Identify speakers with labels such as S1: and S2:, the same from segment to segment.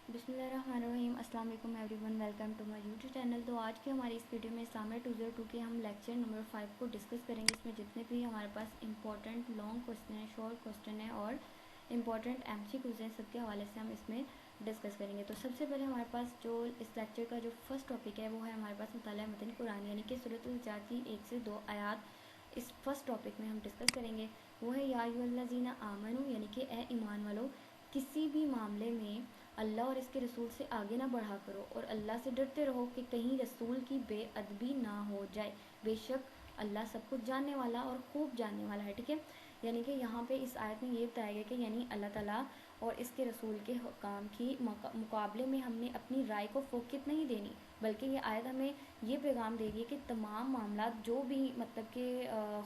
S1: बिस्मिल्लाहिर्रहमानिर्रहीम। अस्सलाम वालेकुम everyone, welcome to my YouTube channel. तो आज की हमारी इस वीडियो में इस्लामिया 202 के हम लेक्चर नंबर 5 को डिस्कस करेंगे। इसमें जितने भी हमारे पास इंपॉर्टेंट लॉन्ग क्वेश्चन है, शॉर्ट क्वेश्चन है और इंपॉर्टेंट एमसीक्यूज हैं, सबके हवाले से हम इसमें डिस्कस करेंगे। तो सबसे पहले हमारे पास जो इस लेक्चर का जो फर्स्ट टॉपिक है वो है हमारे पास मुताला मतन कुरान, यानी कि सूरत हुजरात की 1 से 2 आयात इस फर्स्ट टॉपिक में हम डिस्कस करेंगे। वो है या अय्युहल्लज़ीना आमनू, यानी कि ए ईमान वालो, किसी भी मामले में अल्लाह और इसके रसूल से आगे ना बढ़ा करो और अल्लाह से डरते रहो कि कहीं रसूल की बेअदबी ना हो जाए। बेशक अल्लाह सब कुछ जानने वाला और खूब जानने वाला है। ठीक है, यानी कि यहाँ पे इस आयत में ये बताया गया कि यानी अल्लाह ताला और इसके रसूल के काम की मुकाबले में हमने अपनी राय को फोकियत नहीं देनी, बल्कि ये आयत हमें ये पैगाम देगी कि तमाम मामला जो भी मतलब कि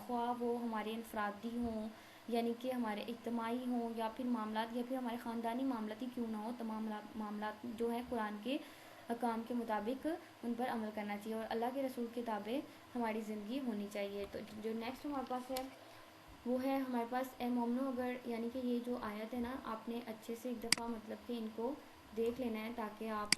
S1: ख्वाह वो हमारे इनफरादी हों, यानी कि हमारे इज्तमाही हों या फिर मामलात या फिर हमारे ख़ानदानी मामलात ही क्यों ना हो, तमाम मामलात जो है कुरान के अहकाम के मुताबिक उन पर अमल करना चाहिए और अल्लाह के रसूल की किताबें हमारी ज़िंदगी होनी चाहिए। तो जो नेक्स्ट हमारे पास है वो है हमारे पास ए मोमनो, अगर यानी कि ये जो आयत है ना, आपने अच्छे से एक दफ़ा मतलब कि इनको देख लेना है ताकि आप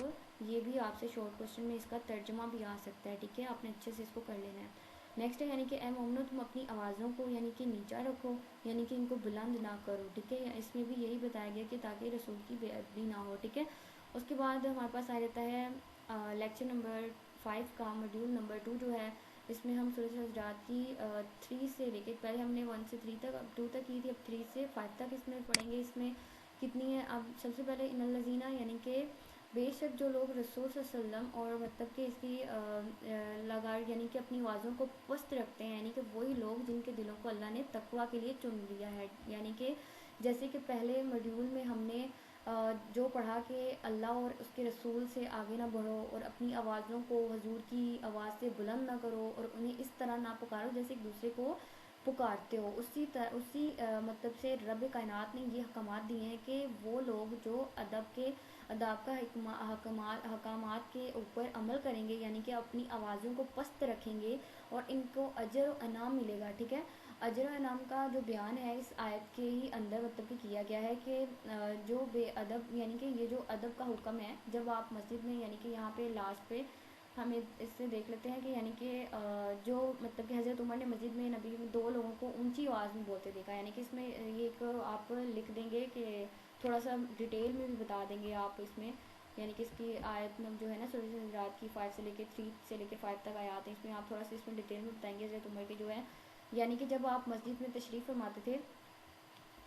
S1: ये भी आपसे शॉर्ट क्वेश्चन में इसका तर्जमा भी आ सकता है। ठीक है, आपने अच्छे से इसको कर लेना है। नेक्स्ट है यानी कि ए मोमनो, तुम अपनी आवाज़ों को यानी कि नीचा रखो, यानी कि इनको बुलंद ना करो। ठीक है, इसमें भी यही बताया गया कि ताकि रसूल की बेअदबी ना हो। ठीक है, उसके बाद हमारे पास आ जाता है लेक्चर नंबर 5 का मॉड्यूल नंबर 2 जो है, इसमें हम सूरत हुजरात की 3 से लेके, पहले हमने 1 से 3 तक, अब 2 तक की थी, अब 3 से 5 तक इसमें पढ़ेंगे। इसमें कितनी है, अब सबसे पहले इन्नल्लज़ीना, यानी कि बेशक जो लोग रसूल सल्लल्लाहु अलैहि वसल्लम और मतलब कि इसकी लगा यानी कि अपनी आवाज़ों को पस्त रखते हैं, यानी कि वही लोग जिनके दिलों को अल्लाह ने तकवा के लिए चुन लिया है। यानी कि जैसे कि पहले मॉड्यूल में हमने जो पढ़ा कि अल्लाह और उसके रसूल से आगे ना बढ़ो और अपनी आवाज़ों को हजूर की आवाज़ से बुलंद ना करो और उन्हें इस तरह ना पुकारो जैसे एक दूसरे को पुकारते हो। उसी मतलब से रब कायनात ने ये हकामात दिए हैं कि वो लोग जो अदब का हकामात के ऊपर अमल करेंगे, यानी कि अपनी आवाज़ों को पस्त रखेंगे और इनको अजर व इनाम मिलेगा। ठीक है, अजर व इनाम का जो बयान है इस आयत के ही अंदर मतलब कि किया गया है कि जो बेअदब, यानी कि ये जो अदब का हुक्म है, जब आप मस्जिद में, यानी कि यहाँ पे लास्ट पे हमें इससे देख लेते हैं कि यानी कि जो मतलब कि हज़रत उमर ने मस्जिद में नबी में 2 लोगों को ऊंची आवाज़ में बोलते देखा। यानी कि इसमें ये एक आप लिख देंगे कि थोड़ा सा डिटेल में भी बता देंगे आप इसमें, यानी कि इसकी आयत जो है ना सूरह हुजरात की 5 से लेके 3 से लेके 5 तक आयात है, इसमें आप थोड़ा सा इसमें डिटेल में बताएंगे हज़रत उमर के जो है, यानी कि जब आप मस्जिद में तशरीफ़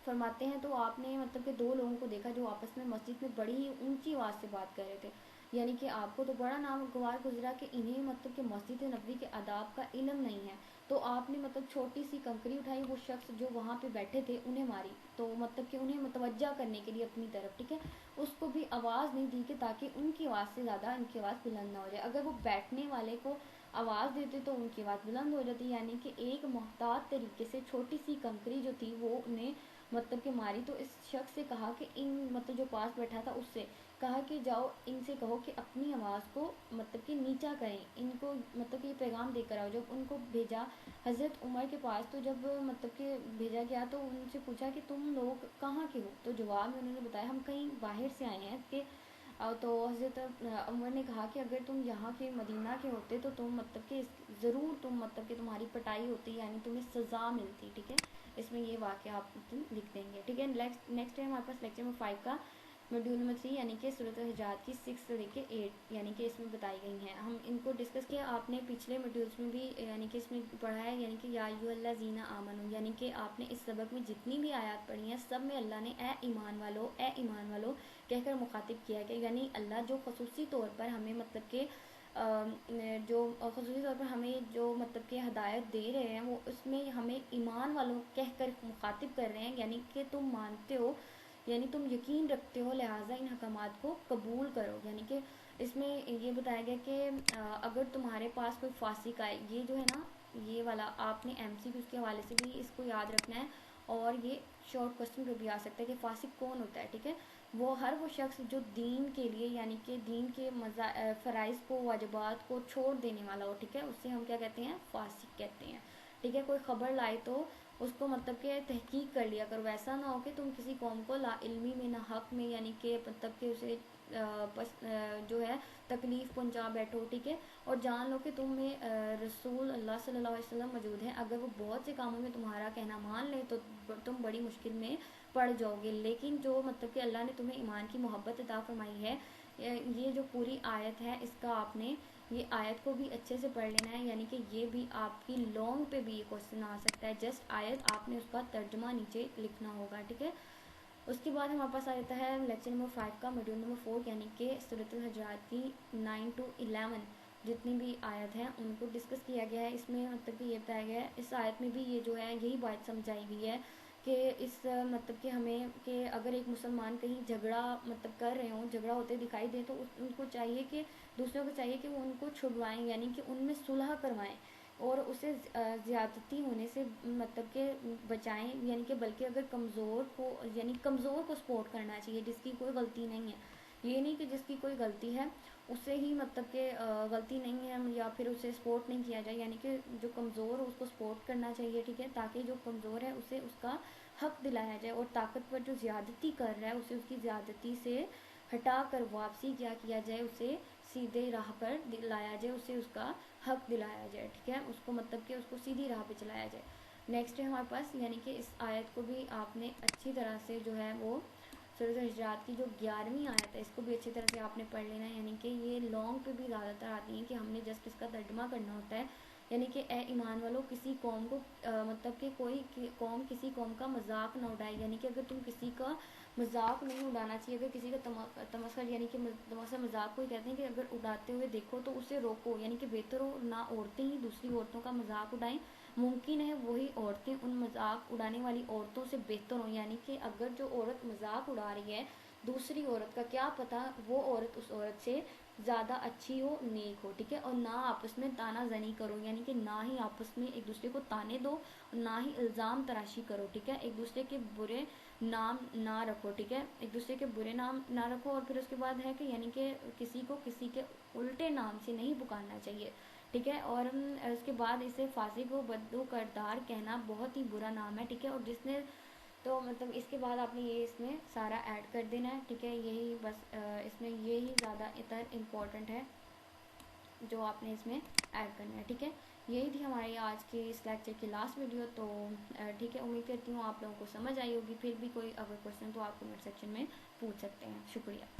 S1: फरमाते हैं तो आपने मतलब कि 2 लोगों को देखा जो आपस में मस्जिद में बड़ी ही ऊंची आवाज़ से बात कर रहे थे। यानी कि आपको तो बड़ा नागवार गुजरा कि इन्हें मतलब कि मस्जिद नबवी के आदाब का इल्म नहीं है, तो आपने मतलब छोटी सी कंकरी उठाई, वो शख्स जो वहाँ पे बैठे थे उन्हें मारी, तो मतलब कि उन्हें मतवज्जा करने के लिए अपनी तरफ। ठीक है, उसको भी आवाज़ नहीं दी कि ताकि उनकी आवाज़ से ज़्यादा इनकी आवाज़ बुलंद ना हो जाए। अगर वो बैठने वाले को आवाज़ देते तो उनकी आवाज़ बुलंद हो जाती, यानी कि एक मोहतात तरीके से छोटी सी कंकरी जो थी वो उन्हें मतलब कि मारी। तो इस शख्स से कहा कि इन मतलब जो पास बैठा था उससे कहा कि जाओ इनसे कहो कि अपनी आवाज़ को मतलब कि नीचा करें, इनको मतलब कि ये पैगाम देकर आओ। जब उनको भेजा हज़रत उमर के पास, तो जब मतलब कि भेजा गया तो उनसे पूछा कि तुम लोग कहाँ के हो, तो जवाब में उन्होंने बताया हम कहीं बाहर से आए हैं कि तो हज़रत उमर ने कहा कि अगर तुम यहाँ के मदीना के होते तो तुम मतलब कि ज़रूर तुम मतलब कि तुम्हारी पिटाई होती, यानी तुम्हें सज़ा मिलती। ठीक है, इसमें ये वाक़या आप लिख देंगे। ठीक है, नेक्स्ट है हमारे पास लेक्चर नंबर 5 का मॉड्यूल नंबर 3, यानी कि सूरत हुजरात की 6 से लेके 8 यानी कि इसमें बताई गई हैं। हम इनको डिस्कस किया, आपने पिछले मॉड्यूल्स में भी यानी कि इसमें पढ़ा है, यानी कि या अय्युहल्लज़ीना आमनू, यानी कि आपने इस सबक में जितनी भी आयत पढ़ी हैं सब में अल्लाह ने ए ईमान वालो कहकर मुखातिब किया कि यानी अल्लाह जो खसूसी तौर पर हमें मतलब कि जो खसूसी तौर पर हमें जो मतलब कि हदायत दे रहे हैं वो उसमें हमें ईमान वालों कहकर मुखातिब कर रहे हैं, यानी कि तुम मानते हो, यानी तुम यकीन रखते हो, लिहाजा इन हकामात को कबूल करो। यानी कि इसमें ये बताया गया कि अगर तुम्हारे पास कोई फासिक आए, ये जो है ना ये वाला आपने एमसीक्यू के हवाले से भी इसको याद रखना है और ये शॉर्ट क्वेश्चन पे भी आ सकता है कि फासिक कौन होता है। ठीक है, वो शख्स जो दीन के लिए यानी कि दीन के फ़राइज़ को वाजिबात को छोड़ देने वाला हो। ठीक है, उससे हम क्या कहते हैं, फासिक कहते हैं। ठीक है, कोई ख़बर लाए तो اس کو مطلب کہ تحقیق کر لیا کرو. ایسا نہ ہو کہ تم کسی قوم کو لا علمی میں نہ حق میں یعنی کہ مطلب کہ اسے جو ہے تکلیف پہنچا بیٹھو, ٹھیک ہے. اور جان لو کہ تم میں رسول اللہ صلی اللہ علیہ وسلم موجود ہیں. اگر وہ بہت سے کاموں میں تمہارا کہنا مان لیں تو تم بڑی مشکل میں پڑ جاؤ گے. لیکن جو مطلب کہ اللہ نے تمہیں ایمان کی محبت عطا فرمائی ہے, یہ جو پوری آیت ہے اس کا آپ نے یہ آیت کو بھی اچھے سے پڑھ لینا ہے. یعنی کہ یہ بھی آپ کی لانگ پہ بھی یہ کوشچن آ سکتا ہے. جسٹ آیت آپ نے اس کا ترجمہ نیچے لکھنا ہوگا, ٹھیک ہے. اس کے بعد ہمارے پاس آ جاتا ہے لیکچر نمبر 5 کا موڈیول نمبر 4, یعنی کہ سورۃ الحجرات کی 9 to 11 جتنی بھی آیت ہیں ان کو ڈسکس کیا گیا ہے. اس میں مطلب کہ یہ بتایا گیا ہے, اس آیت میں بھی یہ جو ہے یہی بات سمجھائی گئی ہے کہ اس مطلب کہ ہمیں کہ اگر ایک مسلمان کہیں جھگڑا مطلب کر رہے ہوں, جھگڑا ہوتے دکھائی دیں, تو ان کو چاہیے کہ دوسروں کو چاہیے کہ وہ ان کو چھڑوائیں, یعنی کہ ان میں صلح کروائیں اور اسے زیادتی ہونے سے مطلب کہ بچائیں. یعنی کہ بلکہ اگر کمزور کو یعنی کمزور کو سپورٹ کرنا چاہیے جس کی کوئی غلطی نہیں ہے. یہ نہیں کہ جس کی کوئی غلطی ہے اسے ہی مطلب کہ غلطی نہیں ہے یا پھر اسے سپورٹ نہیں کیا جائے. یعنی کہ جو کمزور ہو اس کو سپورٹ کرنا چاہیے, ٹھیک ہے, تاکہ جو کمزور ہے اسے اس کا حق دلایا جائے, اور طاقتور جو زیادتی کر رہا ہے اسے اس کی زیادتی سے ہٹا کر واپسی کیا جائے, اسے سیدھے راہ پر لایا جائے, اسے اس کا حق دلایا جائے, ٹھیک ہے. اس کو مطلب کہ اس کو سیدھی راہ پہ چلایا جائے. نیکسٹ ہے ہمارے پاس, یعنی کہ اس آیت کو بھی آپ نے اچھی طرح سے جو ہے وہ سورۃ الحجرات کی جو 11ویں آیت ہے اس کو بھی اچھی طرح سے آپ نے پڑھ لینا ہے. یعنی کہ یہ لانگ پہ بھی زیادہ تر آتی ہیں کہ ہم نے جسٹ اس کا ترجمہ کرنا ہوتا ہے. یعنی کہ اے ایمان والو, کسی قوم کو مطلب کہ کوئی قوم کسی قوم کا مذاق نہ اڑائے. یعنی کہ اگر تم کسی کا مذاق نہیں اڑانا چاہیے, اگر کسی کا تمسخر یعنی کہ تمسخر مذاق کو ہی کہتے ہیں کہ اگر اڑاتے ہوئے دیکھو تو اسے روکو. یعنی کہ بہتر ہو نہ عورتیں ہی دوسری عورتوں کا مذاق اڑائیں, ممکن ہے وہی عورتیں ان مذاق اڑانے والی عورتوں سے بہتر ہوں. یعنی کہ اگر جو عورت مذاق اڑا رہی ہے دوسری عورت کا, کیا پتہ وہ عورت اس عورت سے زیادہ اچھی ہو, نیک ہو, ٹھیک ہے. اور نہ آپس میں تانا زنی کرو, یعنی کہ نہ ہی آپس میں ایک دوسرے کو تانے دو اور نہ ہی الزام تراشی کرو, ٹھیک ہے. ایک دوسرے کے برے نام نہ رکھو, ٹھیک ہے, ایک دوسرے کے برے نام نہ رکھو. اور پھر اس کے بعد ہے کہ یعنی کہ کسی کو کسی کے الٹے نام سے نہیں پکارنا چاہیے, ٹھیک ہے. اور اس کے بعد اسے فاسق و بدو کردار کہنا بہت ہی برا نام ہے, ٹھیک ہے. اور جس نے تو مطلب اس کے بعد آپ نے یہ اس میں سارا ایڈ کر دینا ہے, ٹھیک ہے. یہی بس اس میں یہی زیادہ اتر امپورٹنٹ ہے جو آپ نے اس میں ایڈ کرنا ہے, ٹھیک ہے. یہی تھی ہماری آج کی اس لیکچر کی لاسٹ ویڈیو. تو ٹھیک ہے, امید کرتی ہوں آپ لوگوں کو سمجھ آئی ہوگی. پھر بھی کوئی اگر کوشچن تو آپ کمنٹ سیکشن میں پوچھ سکتے ہیں. شکریہ.